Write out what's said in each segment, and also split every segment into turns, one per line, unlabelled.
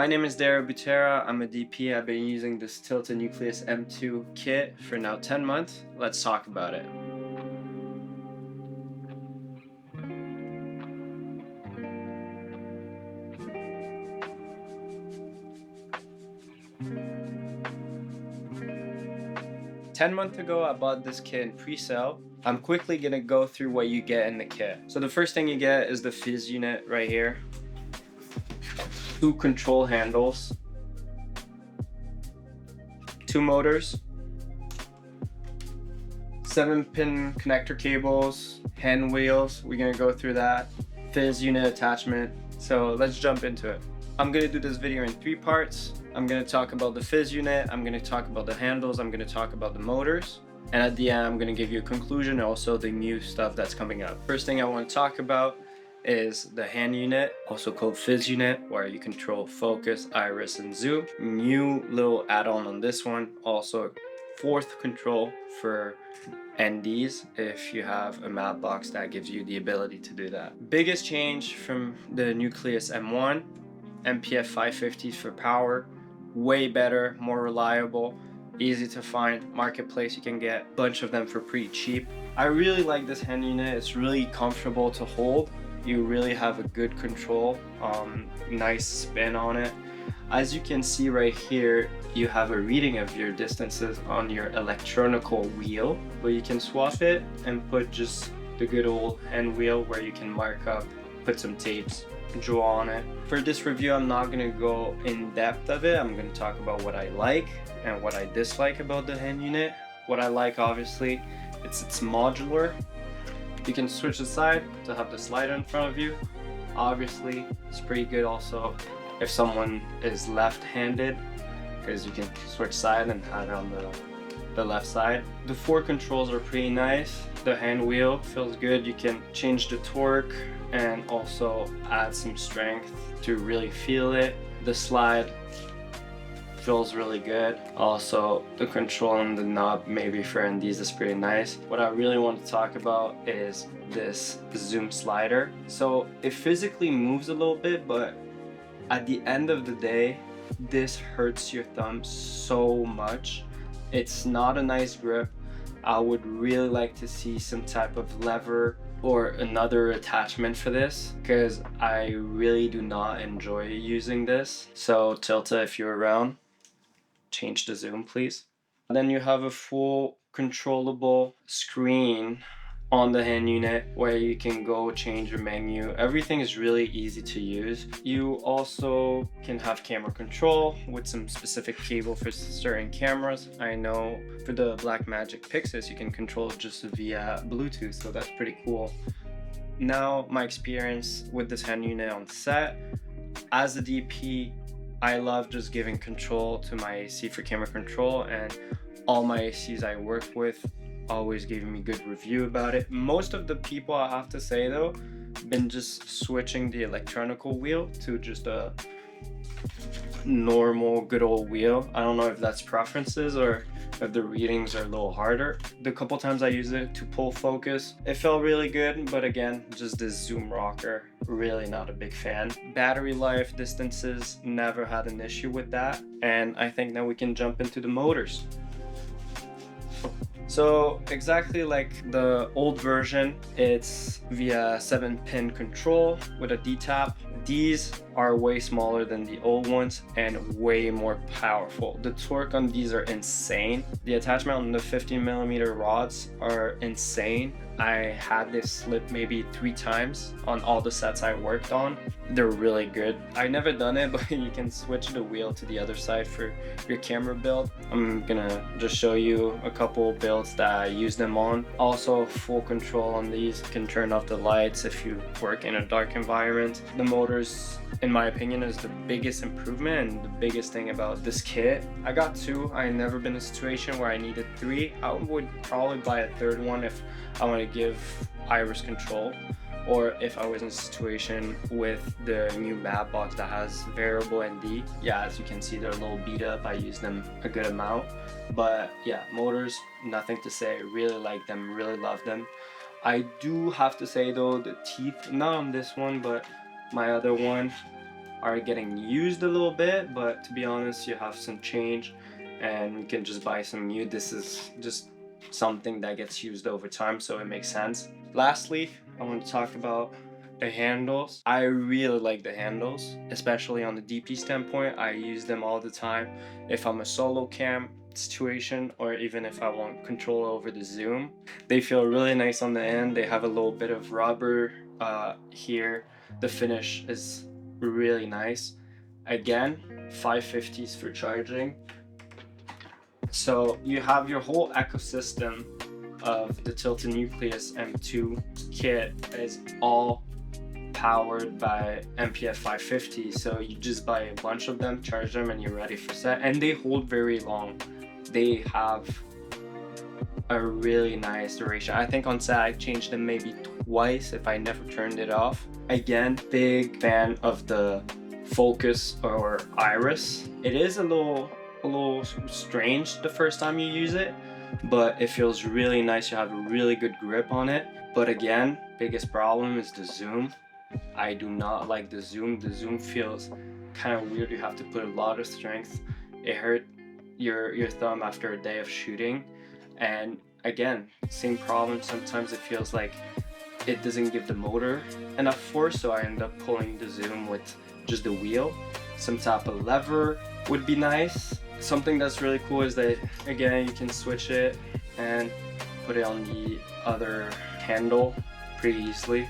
My name is Dario Butera. I'm a DP. I've been using this Tilta Nucleus M2 kit for now 10 months. Let's talk about it. Ten months ago, I bought this kit in pre-sale. I'm quickly gonna go through what you get in the kit. So the first thing you get is the fizz unit right here. 2 control handles, 2 motors, 7-pin connector cables, hand wheels. We're gonna go through that. Fizz unit attachment. So let's jump into it. I'm gonna do this video in 3 parts. I'm gonna talk about the fizz unit, I'm gonna talk about the handles, I'm gonna talk about the motors, and at the end I'm gonna give you a conclusion and also the new stuff that's coming up. First thing I want to talk about is the hand unit, also called fizz unit, where you control focus, iris, and zoom. New little add-on on this one, also 4th control for NDs if you have a matte box that gives you the ability to do that. Biggest change from the Nucleus M1, MPF 550s for power, way better, more reliable, easy to find. Marketplace, you can get a bunch of them for pretty cheap. I really like this hand unit. It's really comfortable to hold. You really have a good control, nice spin on it. As you can see right here, you have a reading of your distances on your electronical wheel, but you can swap it and put just the good old hand wheel where you can mark up, put some tapes, draw on it. For this review, I'm not gonna go in depth of it. I'm gonna talk about what I like and what I dislike about the hand unit. What I like, obviously, it's modular. You can switch the side to have the slider in front of you. Obviously, it's pretty good also if someone is left-handed, because you can switch side and have it on the left side. The 4 controls are pretty nice. The hand wheel feels good. You can change the torque and also add some strength to really feel it. The slide feels really good. Also, the control on the knob, maybe for NDs, is pretty nice. What I really want to talk about is this zoom slider. So it physically moves a little bit, but at the end of the day, this hurts your thumb so much. It's not a nice grip. I would really like to see some type of lever or another attachment for this, because I really do not enjoy using this. So Tilta, if you're around, change the zoom please. Then you have a full controllable screen on the hand unit where you can go change your menu. Everything is really easy to use. You also can have camera control with some specific cable for certain cameras. I know for the Blackmagic Pixis you can control it just via Bluetooth, so that's pretty cool. Now, my experience with this hand unit on set. As a DP, I love just giving control to my AC for camera control, and all my ACs I work with always giving me good review about it. Most of the people, I have to say though, been just switching the electronical wheel to just a normal good old wheel. I don't know if that's preferences or if the readings are a little harder. The couple times I used it to pull focus, it felt really good, but again, just this zoom rocker, really not a big fan. Battery life, distances, never had an issue with that. And I think now we can jump into the motors. So exactly like the old version, it's via 7-pin control with a D-tap. These are way smaller than the old ones and way more powerful. The torque on these are insane. The attachment on the 15mm rods are insane. I had this slip maybe 3 times on all the sets I worked on. They're really good. I never done it, but you can switch the wheel to the other side for your camera build. I'm gonna just show you a couple builds that I use them on. Also, full control on these. You can turn off the lights if you work in a dark environment. The motors, in my opinion, is the biggest improvement and the biggest thing about this kit. I got 2. I never been in a situation where I needed 3. I would probably buy a 3rd one if I want to give iris control, or if I was in a situation with the new matte box that has variable ND. Yeah, as you can see, they're a little beat up. I use them a good amount, but yeah, motors, nothing to say. Really like them, really love them. I do have to say though, the teeth, not on this one, but my other one, are getting used a little bit, but to be honest, you have some change and you can just buy some new. This is just something that gets used over time, so it makes sense. Lastly, I want to talk about the handles. I really like the handles, especially on the DP standpoint. I use them all the time if I'm a solo cam situation, or even if I want control over the zoom. They feel really nice on the end. They have a little bit of rubber here. The finish is really nice. Again, 550s for charging. So you have your whole ecosystem of the Tilta Nucleus M2 kit is all powered by MPF 550. So you just buy a bunch of them, charge them, and you're ready for set. And they hold very long. They have a really nice duration. I think on set I changed them maybe twice if I never turned it off. Again, big fan of the focus or iris. It is a little strange the first time you use it, but it feels really nice. You have a really good grip on it. But again, biggest problem is the zoom. I do not like the zoom. The zoom feels kind of weird. You have to put a lot of strength. It hurt your thumb after a day of shooting. And again, same problem. Sometimes it feels like it doesn't give the motor enough force, so I end up pulling the zoom with just the wheel. Some type of lever would be nice. Something that's really cool is that, again, you can switch it and put it on the other handle pretty easily.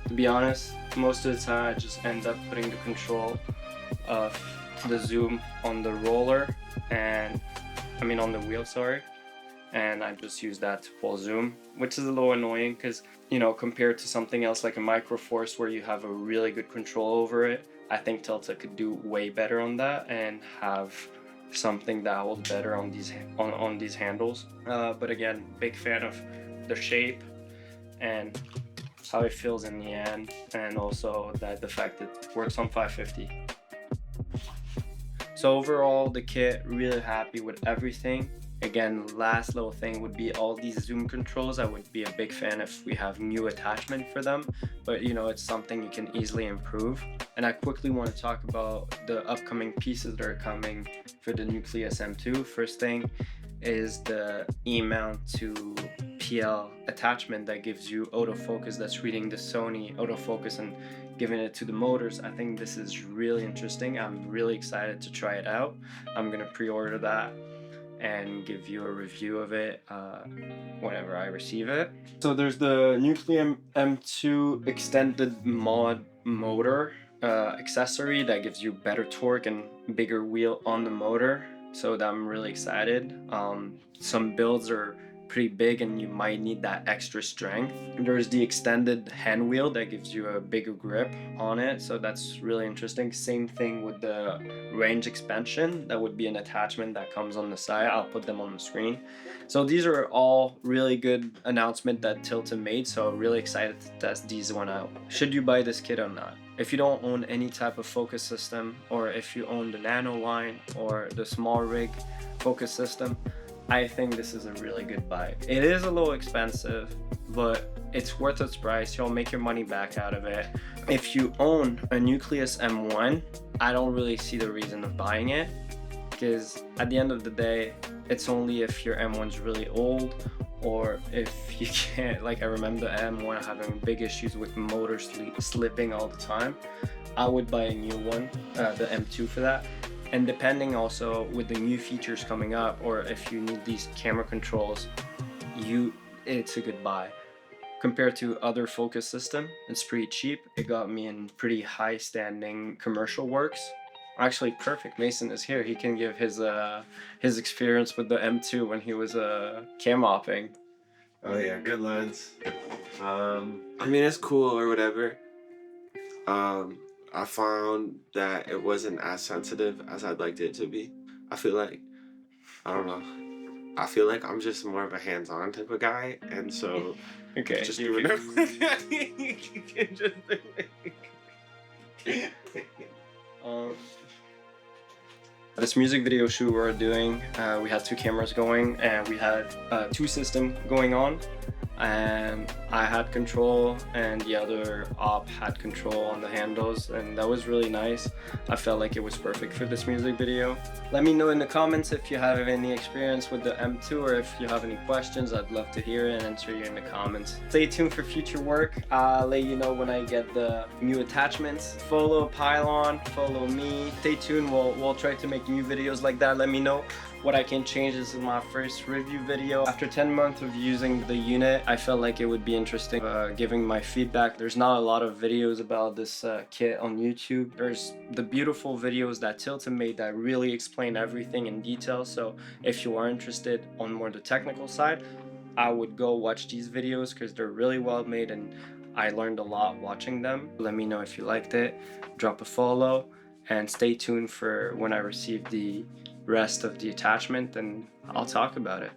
To be honest, most of the time I just end up putting the control of the zoom on the roller, and on the wheel, sorry, and I just use that to full zoom, which is a little annoying because, you know, compared to something else like a Micro Force where you have a really good control over it, I think Tilta could do way better on that and have something that holds better on these handles. But again, big fan of the shape and how it feels in the end, and also that the fact that it works on 550. So overall, the kit, really happy with everything. Again, last little thing would be all these zoom controls. I would be a big fan if we have new attachment for them, but you know, it's something you can easily improve. And I quickly want to talk about the upcoming pieces that are coming for the Nucleus M2. First thing is the E-mount to PL attachment that gives you autofocus, that's reading the Sony autofocus and giving it to the motors. I think this is really interesting. I'm really excited to try it out. I'm gonna pre-order that and give you a review of it whenever I receive it. So there's the Nucleus M2 extended mod motor accessory that gives you better torque and bigger wheel on the motor, so that I'm really excited. Some builds are pretty big and you might need that extra strength. There's the extended hand wheel that gives you a bigger grip on it, so that's really interesting. Same thing with the range expansion. That would be an attachment that comes on the side. I'll put them on the screen. So these are all really good announcements that Tilta made, so I'm really excited to test these one out. Should you buy this kit or not? If you don't own any type of focus system, or if you own the Nano line or the small rig focus system, I think this is a really good buy. It is a little expensive, but it's worth its price. You'll make your money back out of it. If you own a Nucleus M1, I don't really see the reason of buying it, because at the end of the day, it's only if your M1's really old, or if you can't, like I remember the M1 having big issues with motor slipping all the time. I would buy a new one, the M2 for that. And depending also with the new features coming up, or if you need these camera controls, it's a good buy. Compared to other focus system, it's pretty cheap. It got me in pretty high standing commercial works. Actually, perfect. Mason is here. He can give his experience with the M2 when he was cam opping.
Oh yeah, good lens. It's cool or whatever. I found that it wasn't as sensitive as I'd liked it to be. I feel like I'm just more of a hands-on type of guy, and so
okay,
just
you
remember.
This music video shoot we're doing, we had two cameras going and we had two systems going on. and I had control and the other op had control on the handles, and that was really nice. I felt like it was perfect for this music video. Let me know in the comments if you have any experience with the M2 or if you have any questions. I'd love to hear it and answer you in the comments. Stay tuned for future work. I'll let you know when I get the new attachments. Follow Pylon, follow me. Stay tuned, we'll try to make new videos like that. Let me know what I can change. This is my first review video. After 10 months of using the unit, I felt like it would be interesting giving my feedback. There's not a lot of videos about this kit on YouTube. There's the beautiful videos that Tilta made that really explain everything in detail. So if you are interested on more the technical side, I would go watch these videos because they're really well made and I learned a lot watching them. Let me know if you liked it. Drop a follow and stay tuned for when I receive the rest of the attachment and I'll talk about it.